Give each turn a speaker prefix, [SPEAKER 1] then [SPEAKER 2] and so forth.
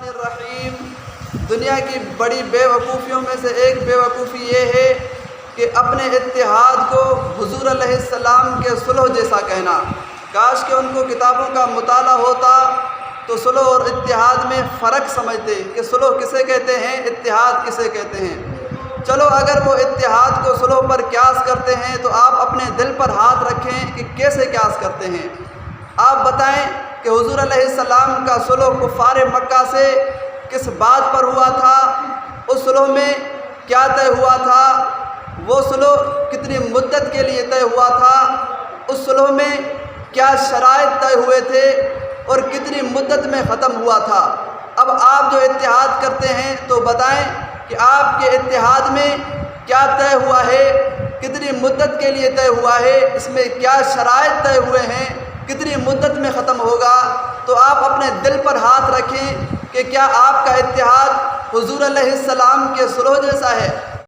[SPEAKER 1] الرحمن الرحیم۔ دنیا کی بڑی بے وقوفیوں میں سے ایک بے وقوفی یہ ہے کہ اپنے اتحاد کو حضور علیہ السلام کے صلح جیسا کہنا۔ کاش کہ ان کو کتابوں کا مطالعہ ہوتا تو صلح اور اتحاد میں فرق سمجھتے کہ صلح کسے کہتے ہیں، اتحاد کسے کہتے ہیں۔ چلو اگر وہ اتحاد کو صلح پر قیاس کرتے ہیں تو آپ اپنے دل پر ہاتھ رکھیں کہ کیسے قیاس کرتے ہیں۔ آپ بتائیں کہ حضور علیہ السلام کا صلح کفار مکہ سے کس بات پر ہوا تھا، اس صلح میں کیا طے ہوا تھا، وہ صلح کتنی مدت کے لیے طے ہوا تھا، اس صلح میں کیا شرائط طے ہوئے تھے اور کتنی مدت میں ختم ہوا تھا۔ اب آپ جو اتحاد کرتے ہیں تو بتائیں کہ آپ کے اتحاد میں کیا طے ہوا ہے، کتنی مدت کے لیے طے ہوا ہے، اس میں کیا شرائط طے ہوئے ہیں، کتنی مدت میں ختم ہوگا۔ تو آپ اپنے دل پر ہاتھ رکھیں کہ کیا آپ کا اتحاد حضور علیہ السلام کے صلح جیسا ہے۔